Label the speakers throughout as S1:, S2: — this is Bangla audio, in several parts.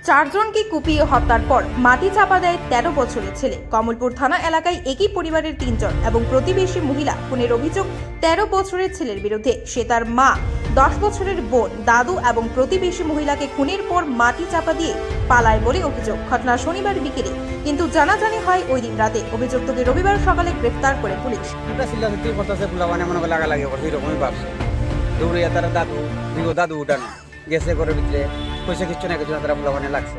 S1: চারজনকে কুপিয়ে হত্যার পর মাটি চাপা দেয় ১৩ বছরের ছেলে। কমলপুর থানা এলাকায় একই পরিবারের ৩ জন এবং প্রতিবেশী মহিলা খুনের অভিযোগ ১৩ বছরের ছেলের বিরুদ্ধে। সে তার মা, ১০ বছরের বোন, দাদু এবং প্রতিবেশী মহিলাকে খুনের পর মাটি চাপা দিয়ে পালায় বলে অভিযোগ। ঘটনা শনিবার বিকেলে, কিন্তু জানাজানি হয় ওই দিন রাতে। অভিযুক্তকে রবিবার সকালে গ্রেফতার করে পুলিশ।
S2: দাদু উঠানো গেছে ঘরের ভিতরে পয়সা কিচ্ছু না কিছু না, তারা পোলাবানে লাগছে।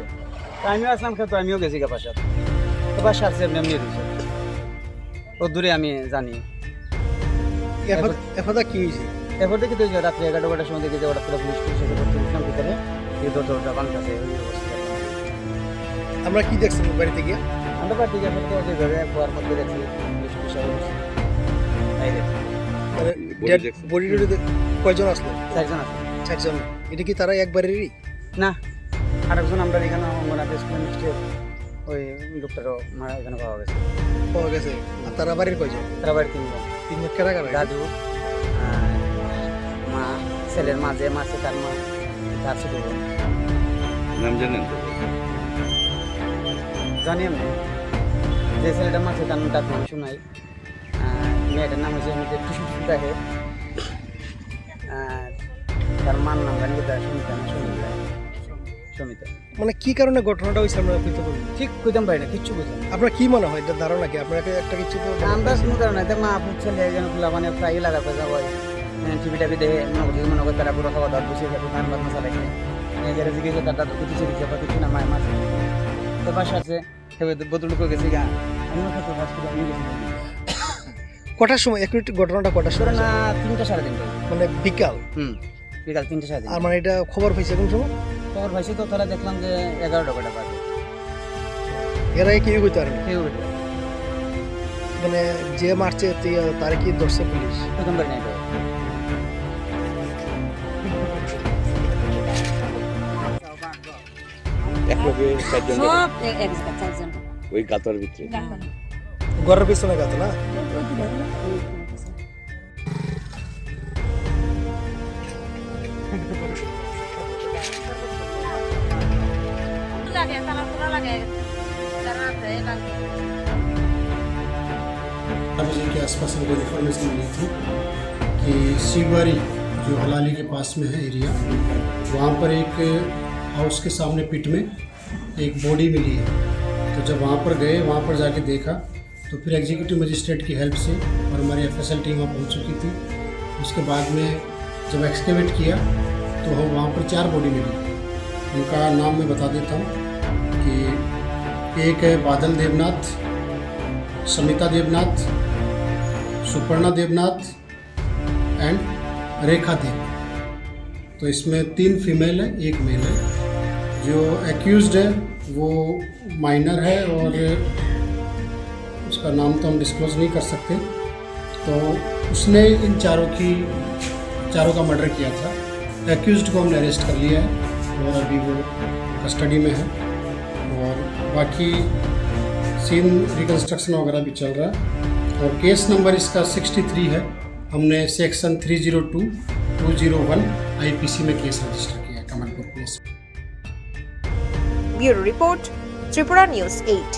S2: আমিও আসলাম খেতে, আমিও গেছি গা বাসার তো বাসার সে এমনি দিয়েছে ও দূরে আমি জানি।
S3: এখন কি হয়েছে?
S2: এরপর দেখি তো রাত্রে ১১টার সময় দেখি যে ওরা পুরো পুলিশ পুলিশ ইসলাম ভিতরে দরজা বাংলাদেশে
S3: আমরা কি দেখছি বাড়িতে গিয়ে?
S2: আমরা বাড়িতে গিয়ে তো যেভাবে কুয়ার মধ্যে দেখছি পুলিশ
S3: বডি কয়জন আসলো?
S2: ৪ জন আছে।
S3: ৪ জন। এটা কি তারা একবারেরই?
S2: না, আরেকজন আমরা এখানে অঙ্গনাথ স্কুল মিস্টের ওই ডক্টরও মারা এখানে পাওয়া গেছে।
S3: আর তারা বাড়ির কয়জন?
S2: তারা বাড়ির ৩ জন।
S3: ৩ জন কারা কারা?
S2: দাদু, মা, ছেলের মা, যে মাছে তার মা, তার ছোট বোন।
S4: নাম জানেন?
S2: জানি আমি, যে ছেলেটার মাছে তার নাম নাম শোনাই। মেয়েটার নাম হচ্ছে এমনিতে টুসু দেখে। তার মার নাম জানি সমিতা।
S3: মানে কি কারণে ঘটনাটা হয়েছে আমরা বুঝতে পারি?
S2: ঠিক কইতাম পারি না, কিচ্ছু বুঝলাম।
S3: আপনার কি মনে হয়? এটা ধারণা কি আপনাকে একটা কিছু?
S2: আমরা কোনো কারণে মা আপনার ছেলে যেন খোলা মানে প্রায় লাগাতে যাবো টিভি টাভি দেখে মনে করে তারা পুরো খাওয়া দাওয়া বসে যাবো, গান বাজনা চালাইছে। যারা জিজ্ঞেস তার দাদু কিছু দিচ্ছে বা কিছু না, মায়ের মাছ তো বাসা আছে বোতল করে গেছি গা। আমিও খেতে আমি গেছি।
S3: কটার সময় একটু ঘটনাটা কটার সময়?
S2: না ৩টা ৩:৩০
S3: মানে বিকাল।
S2: বিকাল ৩টা ৩:৩০।
S3: আর মানে এটা খবর পাইছে কোন সময়?
S2: খবর পাইছি তো তারা দেখলাম যে ১১টা কটা বাজে।
S3: এর আগে কেউ হইতে পারেনি?
S2: কেউ
S3: মানে যে মারছে তার কি ধরছে পুলিশ?
S2: প্রথম বাড়ি নাই তো।
S4: একলগে ৪ জন
S5: সব এক জায়গা ৪ জন
S4: ওই গাতার ভিতরে।
S3: ঘরের পিছনে গাছে না?
S5: লাগে তালা পুরা লাগে
S6: बजे के आसपास हमको इन्फॉर्मेशन मिली थी कि शिवबारी जो हलाली के पास में है एरिया, वहाँ पर एक हाउस के सामने पिट में एक बॉडी मिली है। तो जब वहाँ पर गए, वहाँ पर जाके देखा तो फिर एग्जीक्यूटिव मजिस्ट्रेट की हेल्प से और हमारी FSL टीम वहाँ पहुँच चुकी थी। उसके बाद में जब एक्सकेवेट किया तो हम वहाँ पर 4 बॉडी मिली। उनका नाम मैं बता देता हूँ कि एक है बादल देवनाथ, समिता देवनाथ, सुपर्णा देवनाथ एंड रेखा देव। तो इसमें 3 फीमेल है, 1 मेल है। जो एक्यूज्ड है वो माइनर है और उसका नाम तो हम डिस्क्लोज नहीं कर सकते। तो उसने इन चारों का मर्डर किया था। एक्यूज्ड को हमने अरेस्ट कर लिया है और अभी वो कस्टडी में है और बाकी सीन रिकंस्ट्रक्शन वगैरह भी चल रहा है। और केस नंबर इसका 63 है। हमने सेक्शन 302/201 IPC में केस रजिस्टर किया है Kamalpur police.
S1: Bureau report, Tripura news 8।